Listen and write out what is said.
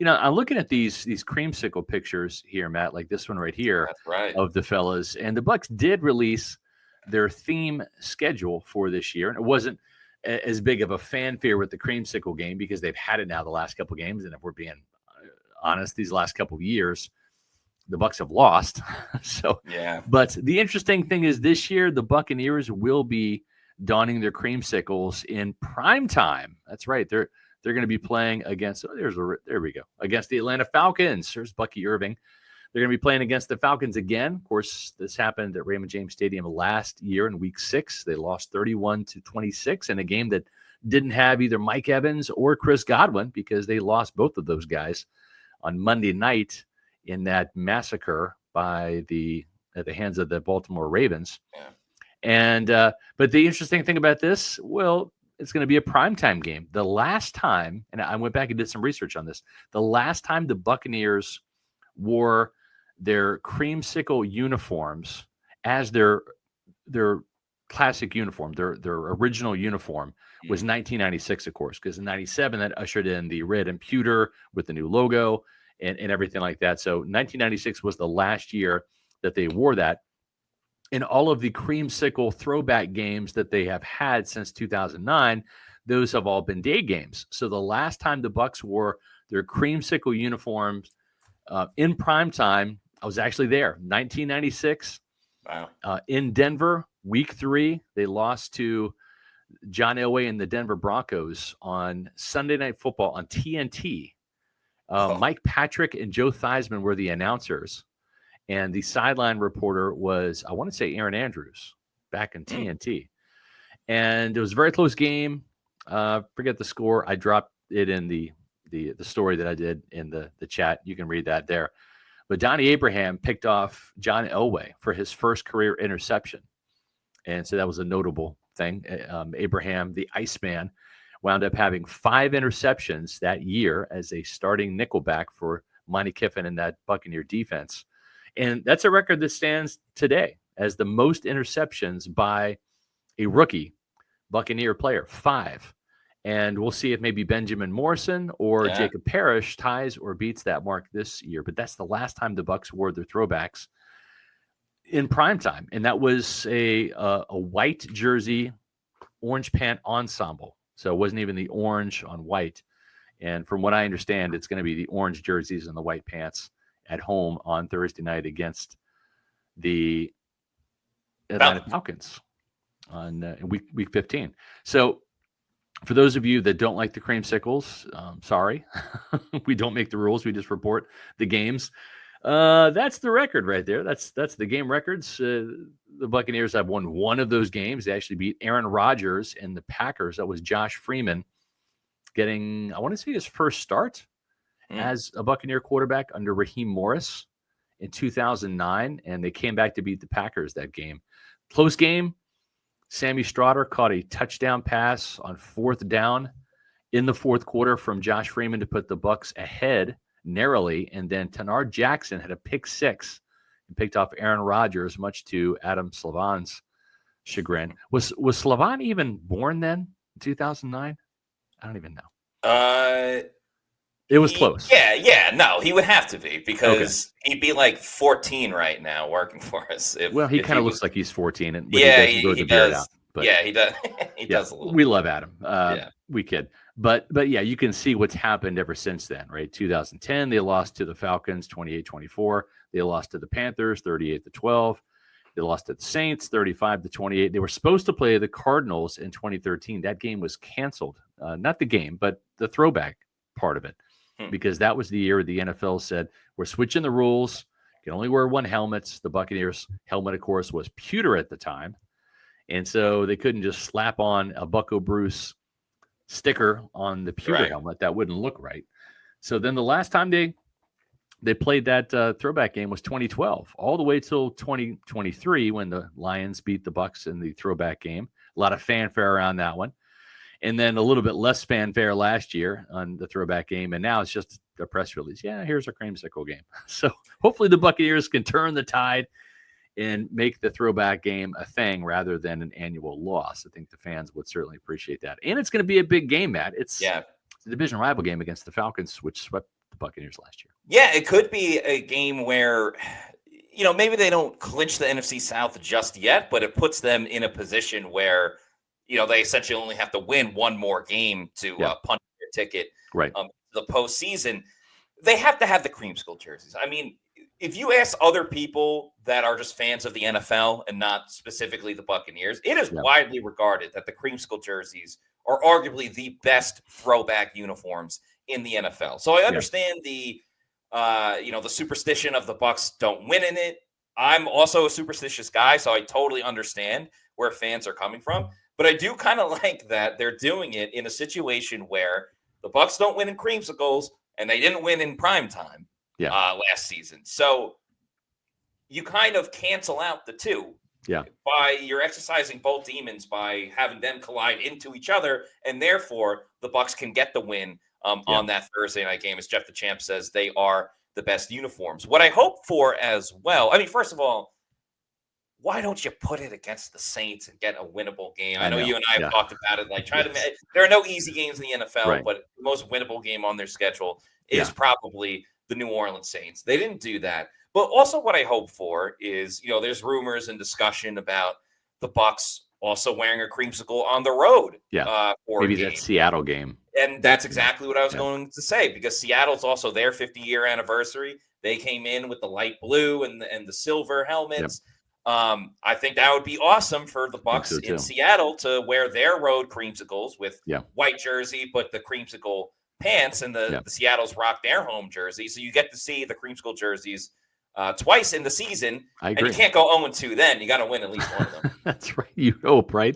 I'm looking at these creamsicle pictures here, Matt, like this one right here That's right. of the fellas. And the Bucs did release their theme schedule for this year. And it wasn't as big of a fanfare with the creamsicle game because they've had it now the last couple of games. And if we're being honest, these last couple of years, the Bucs have lost. So, yeah. But the interesting thing is this year, the Buccaneers will be donning their creamsicles in prime time. That's right. They're going to be playing against, there we go, against the Atlanta Falcons. There's Bucky Irving. They're going to be playing against the Falcons again. Of course, this happened at Raymond James Stadium last year in Week 6. They lost 31-26 in a game that didn't have either Mike Evans or Chris Godwin because they lost both of those guys on Monday night in that massacre at the hands of the Baltimore Ravens. Yeah. And but the interesting thing about this, well, it's going to be a primetime game. The last time, and I went back and did some research on this, the last time the Buccaneers wore their creamsicle uniforms as their classic uniform, their original uniform was 1996, of course, because in 97 that ushered in the red and pewter with the new logo and everything like that. So 1996 was the last year that they wore that. In all of the creamsicle throwback games that they have had since 2009, those have all been day games. So the last time the Bucs wore their creamsicle uniforms in prime time, I was actually there, 1996. Wow. In Denver, Week 3, they lost to John Elway and the Denver Broncos on Sunday Night Football on TNT. Mike Patrick and Joe Theismann were the announcers. And the sideline reporter was, I want to say, Aaron Andrews back in TNT. And it was a very close game. Forget the score. I dropped it in the story that I did in the chat. You can read that there. But Donnie Abraham picked off John Elway for his first career interception. And so that was a notable thing. Abraham, the Iceman, wound up having 5 interceptions that year as a starting nickelback for Monty Kiffin and that Buccaneer defense. And that's a record that stands today as the most interceptions by a rookie Buccaneer player, 5. And we'll see if maybe Benjamin Morrison or Jacob Parrish ties or beats that mark this year. But that's the last time the Bucs wore their throwbacks in primetime. And that was a white jersey, orange pant ensemble. So it wasn't even the orange on white. And from what I understand, it's going to be the orange jerseys and the white pants at home on Thursday night against the Atlanta Falcons on week 15. So for those of you that don't like the creamsicles, sorry. We don't make the rules. We just report the games. That's the record right there. That's the game records. The Buccaneers have won one of those games. They actually beat Aaron Rodgers and the Packers. That was Josh Freeman getting, I want to say, his first start as a Buccaneer quarterback under Raheem Morris in 2009, and they came back to beat the Packers that game. Close game. Sammy Strotter caught a touchdown pass on 4th down in the 4th quarter from Josh Freeman to put the Bucs ahead narrowly, and then Tenard Jackson had a pick 6 and picked off Aaron Rodgers, much to Adam Slavan's chagrin. Was Slavan even born then in 2009? I don't even know. It was close. Yeah. No, he would have to be because he'd be like 14 right now working for us. He kind of looks like he's 14. And he does. But, he does. He does a little. We love Adam. We kid. But yeah, you can see what's happened ever since then, right? 2010, they lost to the Falcons 28-24. They lost to the Panthers 38-12. They lost to the Saints 35-28. They were supposed to play the Cardinals in 2013. That game was canceled. Not the game, but the throwback part of it. Because that was the year the NFL said, we're switching the rules. You can only wear one helmet. The Buccaneers helmet, of course, was pewter at the time. And so they couldn't just slap on a Bucco Bruce sticker on the pewter helmet. That wouldn't look right. So then the last time they played that throwback game was 2012, all the way till 2023 when the Lions beat the Bucs in the throwback game. A lot of fanfare around that one. And then a little bit less fanfare last year on the throwback game. And now it's just a press release. Yeah, here's our creamsicle game. So hopefully the Buccaneers can turn the tide and make the throwback game a thing rather than an annual loss. I think the fans would certainly appreciate that. And it's going to be a big game, Matt. It's a division rival game against the Falcons, which swept the Buccaneers last year. Yeah, it could be a game where, maybe they don't clinch the NFC South just yet, but it puts them in a position where, they essentially only have to win one more game to punch their ticket Right. To the postseason. They have to have the Creamsicle jerseys. I mean, if you ask other people that are just fans of the NFL and not specifically the Buccaneers, it is widely regarded that the Creamsicle jerseys are arguably the best throwback uniforms in the NFL. So I understand the superstition of the Bucs don't win in it. I'm also a superstitious guy, so I totally understand where fans are coming from. But I do kind of like that they're doing it in a situation where the Bucs don't win in Creamsicles and they didn't win in primetime last season. So you kind of cancel out the two. Yeah. You're exercising both demons by having them collide into each other, and therefore the Bucs can get the win on that Thursday night game. As Jeff the Champ says, they are the best uniforms. What I hope for as well, I mean, first of all, why don't you put it against the Saints and get a winnable game? I know you and I have talked about it. Like, there are no easy games in the NFL, but the most winnable game on their schedule is probably the New Orleans Saints. They didn't do that. But also what I hope for is, there's rumors and discussion about the Bucs also wearing a creamsicle on the road. For maybe that Seattle game. And that's exactly what I was going to say, because Seattle's also their 50-year anniversary. They came in with the light blue and the silver helmets. I think that would be awesome for the Bucs in Seattle to wear their road creamsicles with white jersey, but the creamsicle pants, and the Seattle's rock their home jersey. So you get to see the creamsicle jerseys twice in the season. I agree. And you can't go 0-2 then. You got to win at least one of them. That's right. You hope, right?